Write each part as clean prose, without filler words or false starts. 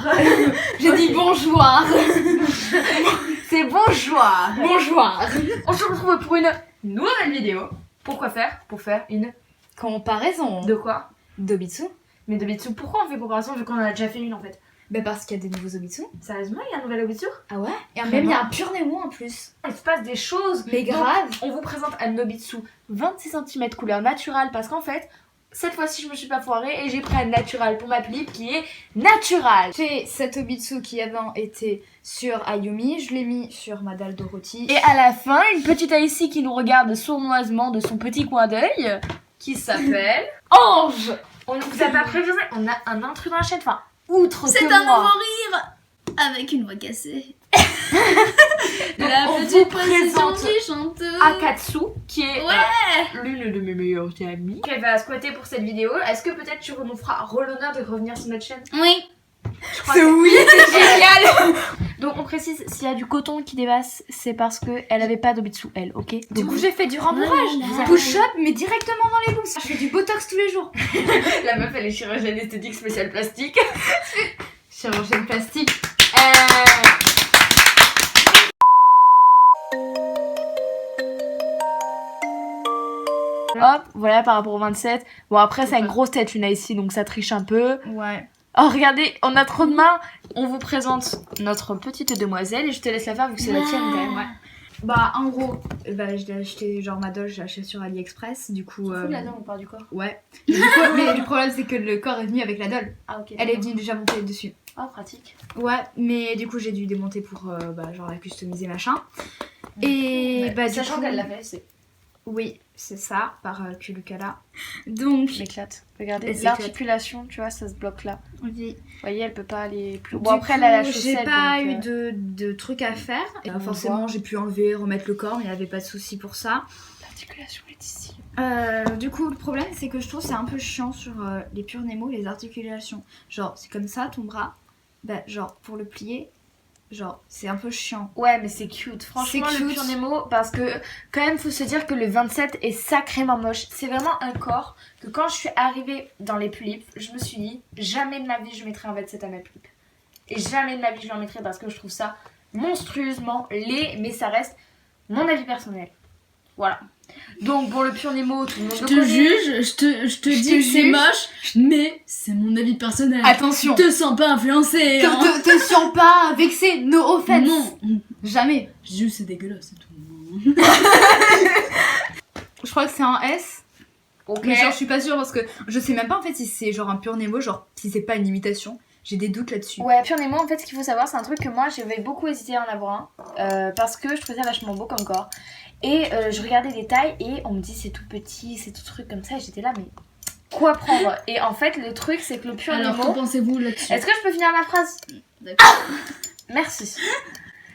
bonjour. J'ai dit bonjour. C'est bonjour. Bonjour. On se retrouve pour une nouvelle vidéo. Pourquoi faire? Pour faire une... Comparaison. De quoi? D'Obitsu. Mais d'Obitsu, pourquoi on fait comparaison vu qu'on en a déjà fait une en fait? Bah parce qu'il y a des nouveaux Obitsu. Sérieusement, il y a un nouvel Obitsu? Ah ouais? Et Vraiment? même il y a un pur Nemo en plus. Il se passe des choses. Mais Donc, grave. on vous présente un Nobitsu 26 cm couleur naturelle parce qu'en fait, cette fois-ci je me suis pas foirée et j'ai pris un natural pour ma clip qui est natural. J'ai cet Obitsu qui avant était sur Ayumi, je l'ai mis sur Madal Dorothy. Et à la fin, une petite Aïssi qui nous regarde sournoisement de son petit coin d'œil qui s'appelle Ange. On ne vous a pas prévenu, on a un intrus dans la chaîne, enfin, outre C'est que un moi. nouveau rire avec une voix cassée. Donc, La on petite vous précision présente qui chante. Akatsu, qui est Ouais. l'une de mes meilleures amies. Elle va squatter pour cette vidéo. Est-ce que peut-être tu nous feras l'honneur de revenir sur notre chaîne? Oui. Je crois C'est que- oui, c'est génial. Donc on précise, s'il y a du coton qui dépasse, c'est parce qu'elle avait pas d'Obitsu, elle, ok? Du Donc, coup j'ai fait du rembourrage. Vous avez- Push-up mais directement dans les boobs. Je fais du botox tous les jours. la meuf elle est chirurgienne esthétique spéciale plastique. Chirurgienne plastique. Hop, voilà par rapport au 27. Bon après c'est une grosse tête une ici donc ça triche un peu. Ouais. Oh regardez, on a trop de mains. On vous présente notre petite demoiselle et je te laisse la faire vu que c'est la tienne quand même. Ouais. Bah en gros, bah, je l'ai acheté genre ma doll, je l'ai acheté sur AliExpress. Du coup. on parle du corps. Ouais. Mais, du coup, mais le problème c'est que le corps est venu avec la doll. Ah ok. Elle est venue déjà montée dessus. Oh pratique. Ouais, mais du coup j'ai dû démonter pour bah, genre la customiser machin. Et bah du Sachant coup, qu'elle l'a fait, c'est... oui, c'est ça, par Kulukala. Donc, M'éclate. Regardez, Elle l'articulation, tu vois, ça se bloque là. oui. Vous voyez, elle peut pas aller plus... Du Bon après coup, elle a la chaussette. j'ai pas donc, eu de trucs à faire. Et, on forcément, voit. j'ai pu enlever, remettre le corps, mais il n'y avait pas de souci pour ça. L'articulation est ici. Du coup, le problème, c'est que je trouve que c'est un peu chiant sur les purs Nemo, les articulations. Genre, c'est comme ça, ton bras. Bah, genre, pour le plier, genre, c'est un peu chiant. Ouais, mais c'est cute. Franchement, C'est le cute. Pure Nemo, parce que quand même, faut se dire que le 27 est sacrément moche. C'est vraiment un corps que quand je suis arrivée dans les pulipes, je me suis dit, jamais de ma vie je mettrai un 27 à ma pulipe. Et jamais de ma vie je l'en mettrai parce que je trouve ça monstrueusement laid, mais ça reste mon avis personnel. Voilà. Donc pour le Pure Nemo, tout le monde Je le te connaît. juge, je te dis que c'est juge. moche, mais c'est mon avis personnel. Attention, Te sens pas influencé. Hein. te sens pas vexé, no offense. Non. Jamais. Juste c'est dégueulasse, c'est tout. Je crois que c'est un S. Ok. Mais genre, je suis pas sûre parce que je sais même pas en fait si c'est genre un pur Nemo, genre si c'est pas une imitation. J'ai des doutes là-dessus. Ouais, Pure Nemo, en fait, ce qu'il faut savoir, c'est un truc que moi, j'avais beaucoup hésité à en avoir un. Parce que je trouvais ça vachement beau comme corps. Et je regardais les tailles et on me dit c'est tout petit, c'est tout truc comme ça. Et j'étais là, mais quoi prendre? Et en fait, le truc, c'est que le Pure Alors, qu'en Nemo... pensez-vous là-dessus? Est-ce que je peux finir ma phrase? D'accord. Merci.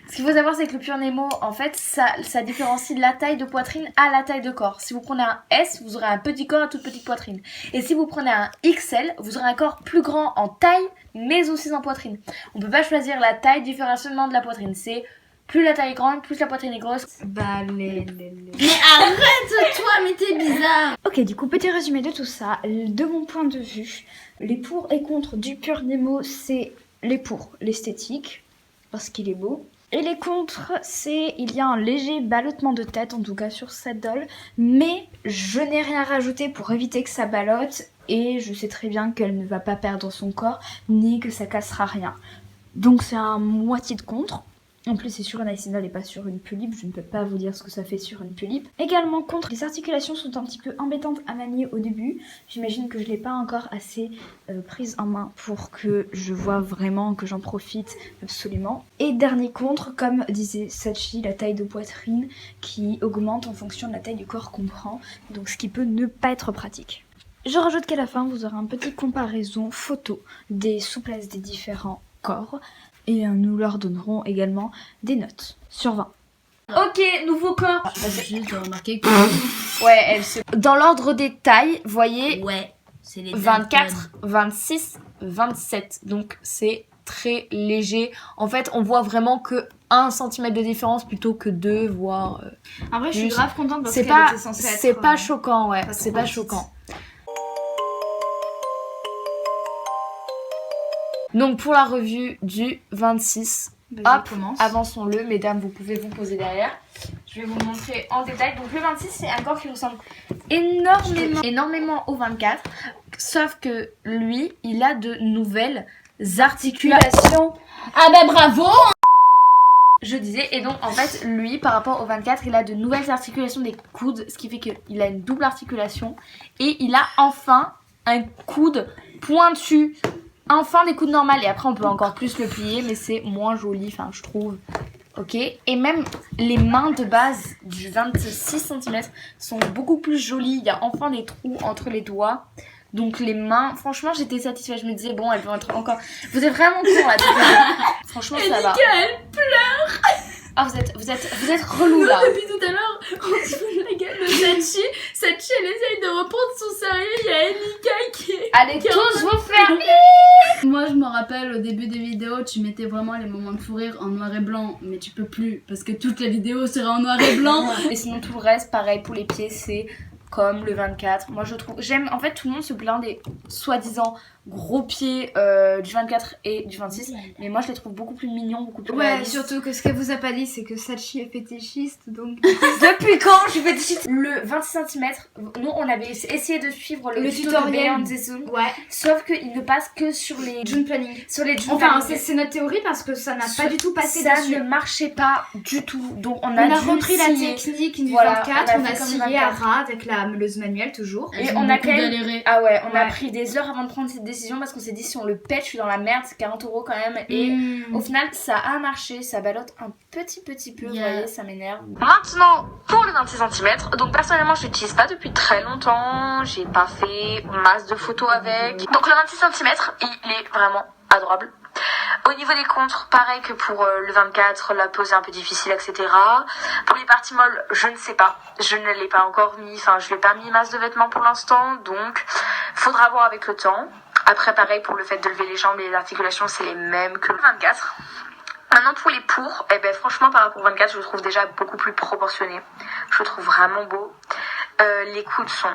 Ce qu'il faut savoir, c'est que le Pure Nemo, en fait, ça différencie la taille de poitrine à la taille de corps. Si vous prenez un S, vous aurez un petit corps à toute petite poitrine. Et si vous prenez un XL, vous aurez un corps plus grand en taille, mais aussi en poitrine. On peut pas choisir la taille différentiellement de la poitrine. C'est plus la taille est grande, plus la poitrine est grosse. Bah Mais arrête, toi, mais t'es bizarre. Ok, du coup, petit résumé de tout ça. De mon point de vue, les pour et contre du pur Nemo, c'est les pour l'esthétique, parce qu'il est beau. Et les contre, c'est il y a un léger ballottement de tête, en tout cas sur cette doll. Mais je n'ai rien rajouté pour éviter que ça ballotte. Et je sais très bien qu'elle ne va pas perdre son corps, ni que ça cassera rien. Donc c'est un moitié de contre. En plus, c'est sur un icinol et pas sur une pulipe. Je ne peux pas vous dire ce que ça fait sur une pulipe. Également, contre, les articulations sont un petit peu embêtantes à manier au début. J'imagine que je ne l'ai pas encore assez prise en main pour que je vois vraiment que j'en profite absolument. Et dernier contre, comme disait Sachi, la taille de poitrine qui augmente en fonction de la taille du corps qu'on prend. Donc ce qui peut ne pas être pratique. Je rajoute qu'à la fin, vous aurez un petit comparaison photo des souplesses des différents corps. Et nous leur donnerons également des notes sur 20. Ok, nouveau corps. Juste de remarquer que... Ouais, elle se... Dans l'ordre des tailles, voyez, Ouais, c'est les 24, 26, 27. Donc c'est très léger. En fait, on voit vraiment que 1 cm de différence plutôt que 2, voire... En vrai, je suis plus. grave contente parce C'est qu'elle pas, était censée être... c'est pas choquant, ouais. pas C'est trop pas petite. choquant. Donc pour la revue du 26, Vas-y, hop, commence. avançons-le, mesdames, vous pouvez vous poser derrière. Je vais vous montrer en détail. Donc le 26, c'est un corps qui ressemble énormément au 24, sauf que lui, il a de nouvelles articulations. Ah bah bravo. Je disais, et donc en fait, lui, par rapport au 24, il a de nouvelles articulations des coudes, ce qui fait qu'il a une double articulation, et il a enfin un coude pointu. Enfin des coudes normales, et après on peut encore plus le plier, mais c'est moins joli, enfin je trouve. Ok, et même les mains de base du 26 cm sont beaucoup plus jolies, il y a enfin des trous entre les doigts. Donc les mains, franchement j'étais satisfaite, je me disais bon elles vont être encore... Vous êtes vraiment court là, franchement ça va. Elle pleure. Ah vous êtes relou là. Depuis tout à l'heure, on se fout de la gueule de Sachi. Sachi elle essaye de reprendre son sérieux, il y a Elika qui est... Allez tous vous faire... Moi je me rappelle au début des vidéos, tu mettais vraiment les moments de fou rire en noir et blanc, mais tu peux plus parce que toute la vidéo sera en noir et blanc. Et sinon tout le reste, pareil pour les pieds, c'est comme le 24. Moi je trouve, j'aime, en fait tout le monde se plaint des soi-disant gros pieds du 24 et du 26, mais moi je les trouve beaucoup plus mignons, beaucoup plus Ouais, réalistes. surtout que ce qu'elle vous a pas dit, c'est que Sachi est fétichiste, donc... Depuis quand je suis fétichiste? Le 26 cm, nous on avait essayé de suivre le tutoriel de Beyond Zezum, Ouais. sauf qu'il ne passe que sur les June planning. June Enfin, planning. c'est notre théorie parce que ça n'a pas du tout passé ça dessus. ne marchait pas du tout, donc on On a a dû repris la scier. technique du Voilà, 24, on on a a fait comme scié le à 24. ras avec la meuleuse manuelle toujours. Et on a quand même galéré. Ah ouais, on a Ouais. pris des heures avant de prendre cette décision parce qu'on s'est dit si on le pète, je suis dans la merde, c'est 40 € quand même. Et au final, ça a marché, ça ballotte un petit peu, vous Yeah. voyez, ça m'énerve. Maintenant, pour le 26 cm, donc personnellement, je l'utilise pas depuis très longtemps, j'ai pas fait masse de photos avec. Donc le 26 cm, il est vraiment adorable. Au niveau des contres, pareil que pour le 24, la pose est un peu difficile, etc. Pour les parties molles, je ne sais pas. Je ne l'ai pas encore mis, enfin je l'ai pas mis masse de vêtements pour l'instant, donc faudra voir avec le temps. Après pareil pour le fait de lever les jambes et les articulations, c'est les mêmes que le 24. Maintenant pour les pour, eh ben franchement par rapport au 24, je le trouve déjà beaucoup plus proportionné. Je le trouve vraiment beau. Les coudes sont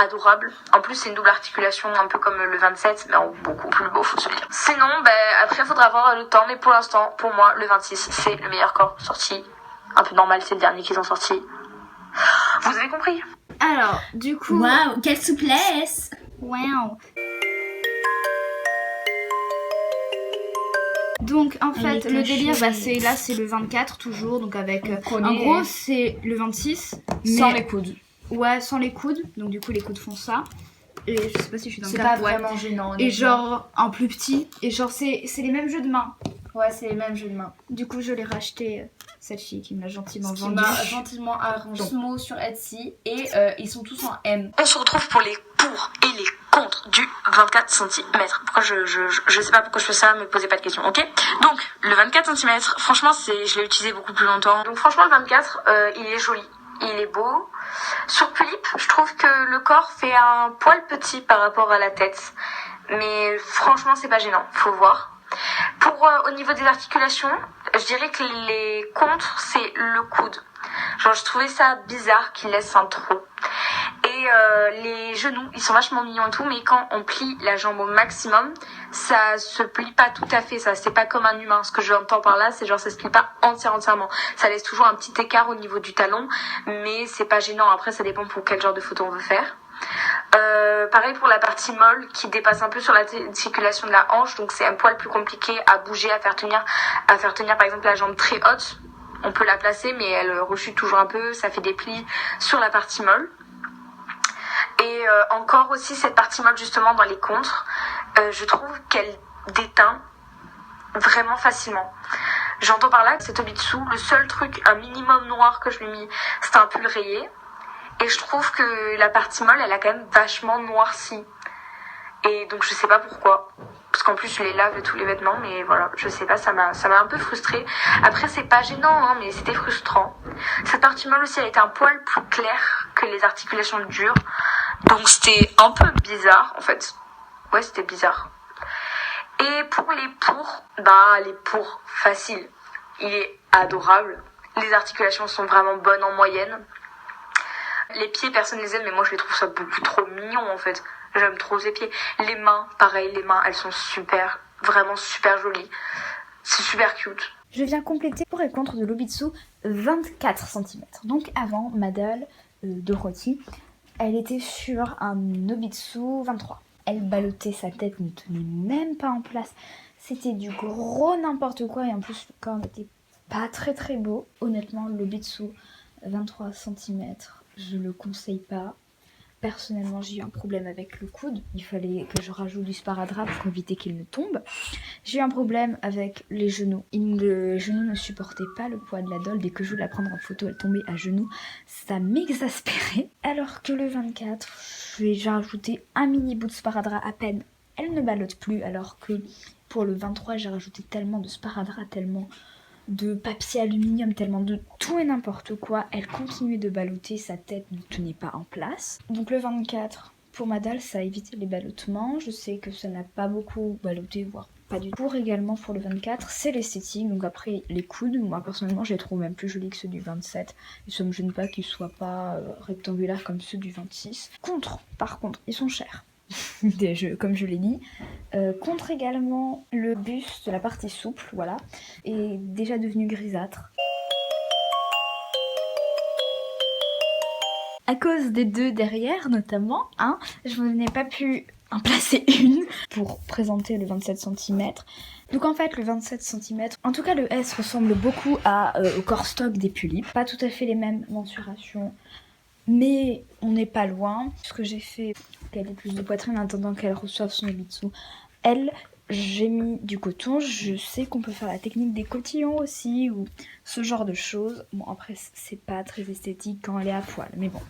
adorables. En plus c'est une double articulation un peu comme le 27 mais en beaucoup plus beau, faut se le dire. Sinon après il faudra voir le temps, mais pour l'instant pour moi le 26 c'est le meilleur corps sorti. Un peu normal, c'est le dernier qu'ils ont sorti. Vous avez compris? Alors, du coup... Waouh, quelle souplesse. Wow. Donc en fait est le délire cachée. c'est le 24 toujours, donc avec en connaît. gros c'est le 26 Sans mais les coudes. ouais sans les coudes, donc du coup les coudes font ça et je sais pas si je suis dans le C'est cadre, pas ouais. vraiment gênant. Et honnêtement. genre en plus petit et genre c'est les mêmes jeux de main. Ouais, c'est les mêmes jeux de main. Du coup je l'ai racheté cette fille qui me l'a gentiment Qui vendu. m'a gentiment arrangé ce mot sur Etsy et ils sont tous en M. On se retrouve pour les pour et les contre du 24 cm. Pourquoi je sais pas pourquoi je fais ça, me posez pas de questions, ok? Donc, le 24 cm, franchement, je l'ai utilisé beaucoup plus longtemps. Donc franchement, le 24, il est joli. Il est beau. Sur Pulip, je trouve que le corps fait un poil petit par rapport à la tête. Mais franchement, c'est pas gênant. Faut voir. Pour au niveau des articulations, je dirais que les contres, c'est le coude. Genre, je trouvais ça bizarre qu'il laisse un trou. Et les genoux, ils sont vachement mignons et tout, mais quand on plie la jambe au maximum, ça se plie pas tout à fait, ça. C'est pas comme un humain. Ce que j'entends par là, c'est genre ça se plie pas entièrement. Ça laisse toujours un petit écart au niveau du talon, mais c'est pas gênant. Après, ça dépend pour quel genre de photo on veut faire. Pareil pour la partie molle qui dépasse un peu sur l'articulation de la hanche, donc c'est un poil plus compliqué à bouger, à faire tenir par exemple la jambe très haute. On peut la placer mais elle rechute toujours un peu, ça fait des plis sur la partie molle. Et encore aussi cette partie molle justement dans les contres, je trouve qu'elle déteint vraiment facilement. J'entends par là que cet Obitsu, le seul truc, un minimum noir que je lui ai mis, c'était un pull rayé. Et je trouve que la partie molle, elle a quand même vachement noirci. Et donc je sais pas pourquoi. Parce qu'en plus je les lave tous les vêtements, mais voilà, je sais pas, ça m'a un peu frustrée. Après c'est pas gênant, hein, mais c'était frustrant. Cette partie molle aussi, elle était un poil plus claire que les articulations dures. Donc c'était un peu bizarre en fait. Ouais, c'était bizarre. Et pour les pour faciles. Il est adorable. Les articulations sont vraiment bonnes en moyenne. Les pieds, personne les aime, mais moi je les trouve ça beaucoup trop mignon en fait. J'aime trop ces pieds. Les mains, pareil, les mains, elles sont super. vraiment super joli. C'est super cute. Je viens compléter pour et contre de l'Obitsu 24 cm. Donc avant, ma doll, Dorothy, elle était sur un Obitsu 23. Elle ballottait, sa tête ne tenait même pas en place. C'était du gros n'importe quoi et en plus le corps n'était pas très très beau. Honnêtement, l'Obitsu 23 cm, je le conseille pas. Personnellement, j'ai eu un problème avec le coude. Il fallait que je rajoute du sparadrap pour éviter qu'il ne tombe. J'ai eu un problème avec les genoux. Le genou ne supportait pas le poids de la doll. Dès que je voulais la prendre en photo, elle tombait à genoux. Ça m'exaspérait. Alors que le 24, j'ai rajouté un mini bout de sparadrap à peine. Elle ne ballotte plus. Alors que pour le 23, j'ai rajouté tellement de sparadrap, tellement de papier aluminium, tellement de tout et n'importe quoi. Elle continuait de balloter, sa tête ne tenait pas en place. Donc le 24, pour ma dalle, ça a évité les ballottements. Je sais que ça n'a pas beaucoup ballotté, voire pas du tout. Pour également, pour le 24, c'est l'esthétique. Donc après, les coudes, moi personnellement, je les trouve même plus jolis que ceux du 27. Et ça me gêne pas qu'ils soient pas rectangulaires comme ceux du 26. Par contre, ils sont chers. Comme je l'ai dit. Contre également le buste, la partie souple, voilà, est déjà devenu grisâtre. À cause des deux derrière notamment, je n'ai pas pu en placer une pour présenter le 27 cm. Donc en fait le 27 cm, en tout cas le S ressemble beaucoup au corps stock des Pulip. Pas tout à fait les mêmes mensurations, mais on n'est pas loin. Ce que j'ai fait, qu'elle ait plus de poitrine en attendant qu'elle reçoive son Obitsu. Elle, j'ai mis du coton. Je sais qu'on peut faire la technique des cotillons aussi, ou ce genre de choses. Bon, après, c'est pas très esthétique quand elle est à poil, mais bon.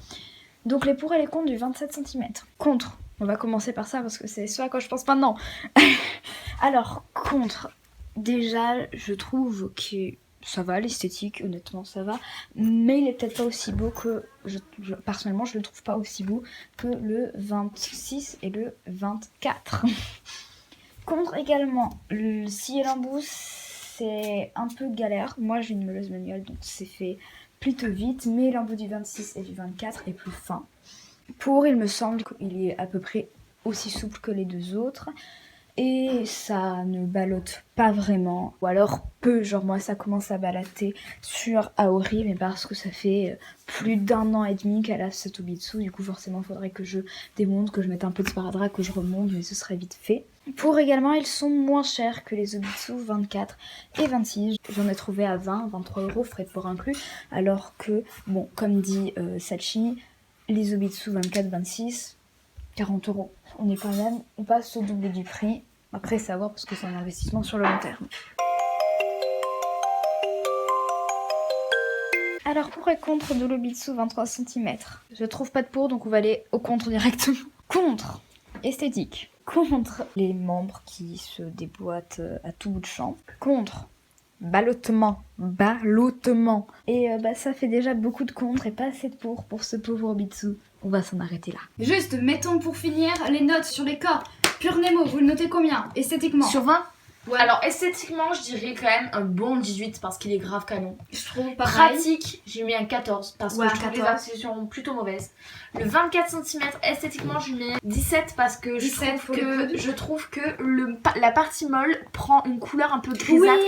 Donc les pour et les contre du 27 cm. Contre, on va commencer par ça parce que c'est ce à quoi je pense maintenant. Alors, contre, déjà, je trouve que ça va, l'esthétique, honnêtement, ça va. Mais il est peut-être pas aussi beau que... personnellement, je le trouve pas aussi beau que le 26 et le 24. Contre également, le scié l'embout, c'est un peu galère. Moi, j'ai une meuleuse manuelle, donc c'est fait plutôt vite. Mais l'embout du 26 et du 24 est plus fin. Pour, il me semble qu'il est à peu près aussi souple que les deux autres. Et ça ne ballotte pas vraiment, ou alors peu, genre moi ça commence à balloter sur Aori, mais parce que ça fait plus d'1 an et demi qu'elle a cet Obitsu, du coup forcément il faudrait que je démonte, que je mette un peu de sparadrap, que je remonte, mais ce serait vite fait. Pour également, ils sont moins chers que les Obitsu 24 et 26, j'en ai trouvé à 20, 23 €, frais de port inclus, alors que, bon, comme dit Sachi, les Obitsu 24, 26, 40 €. On est quand même, on passe au double du prix. Après, savoir parce que c'est un investissement sur le long terme. Alors, pour et contre de l'Obitsu 23 cm. Je trouve pas de pour, donc on va aller au contre directement. Contre, esthétique. Contre, les membres qui se déboîtent à tout bout de champ. Contre, ballottement. Et ça fait déjà beaucoup de contre et pas assez de pour ce pauvre Obitsu. On va s'en arrêter là. Juste, mettons pour finir les notes sur les corps. Pure Nemo, vous le notez combien esthétiquement? Sur 20? Ouais. Alors esthétiquement, je dirais quand même un bon 18 parce qu'il est grave canon. Je trouve pareil. Pratique, j'ai mis un 14 parce que je trouve les institutions plutôt mauvaises. Le 24 cm, esthétiquement, je mets 17 parce que je trouve que la partie molle prend une couleur un peu grisâtre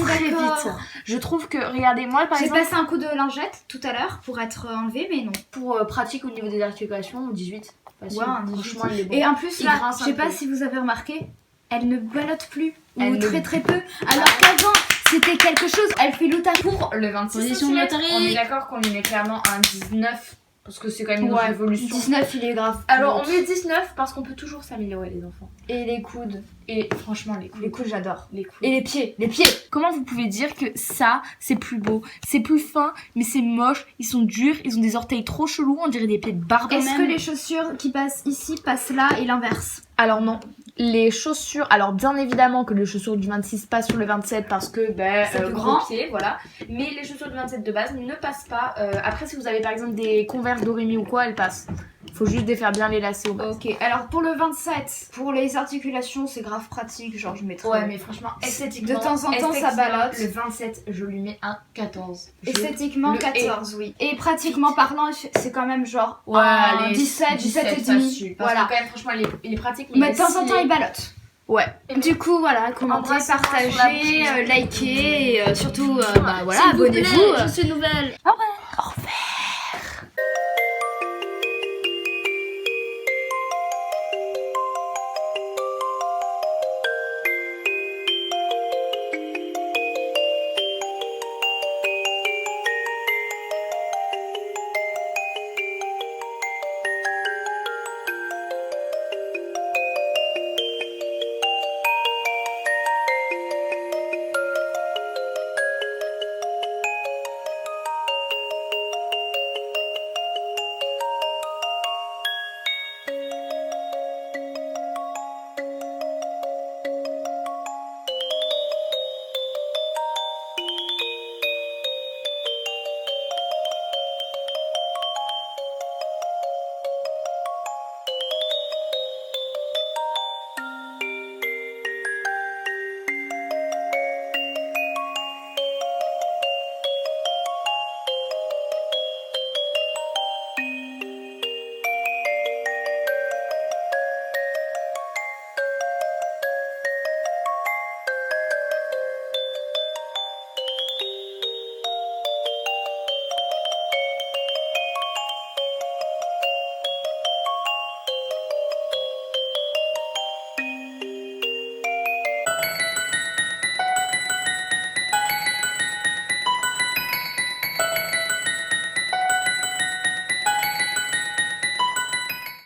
très vite. Je trouve que, regardez, moi par exemple... J'ai passé un coup de lingette tout à l'heure pour être enlevé, mais non. Pour pratique au niveau des articulations, 18. Facile. Ouais, un 18. Franchement, il est bon. Et en plus, là, je sais pas si vous avez remarqué, elle ne ballotte plus. Ou très très peu. Alors qu'avant, c'était quelque chose. Elle fait l'outage pour le 26 cm. On est d'accord qu'on lui met clairement un 19. Parce que c'est quand même une révolution. 19, il est grave. Alors on met 19 parce qu'on peut toujours s'améliorer, les enfants. Et les coudes. Et franchement, les coudes. Les coudes, j'adore. Les coudes. Et les pieds. Comment vous pouvez dire que ça, c'est plus beau? C'est plus fin, mais c'est moche. Ils sont durs, ils ont des orteils trop chelous, on dirait des pieds de barbe. Est-ce que les chaussures qui passent ici passent là et l'inverse? Alors non. Les chaussures, alors bien évidemment que les chaussures du 26 passent sur le 27 parce que c'est plus gros grand pied, voilà. Mais les chaussures du 27 de base ne passent pas. Après, si vous avez par exemple des Converse Doremi ou quoi, elles passent. Faut juste défaire bien les lacets au bas. Ok, alors pour le 27, pour les articulations, c'est grave pratique. Genre, je mettrais. Ouais, mais franchement, esthétiquement, de temps en temps, ça ballotte. Le 27, je lui mets un 14. Esthétiquement, 14, oui. Et pratiquement parlant, c'est quand même genre ouais, un 17 et demi. Voilà. Parce que quand même, franchement, il est pratique. Mais de temps en temps, il ballotte. Ouais. Du coup, voilà, commentez, Embrassez-moi sur la partagez, bouche. likez et surtout, voilà, S'il vous plaît, abonnez-vous. je suis nouvelle. Au revoir.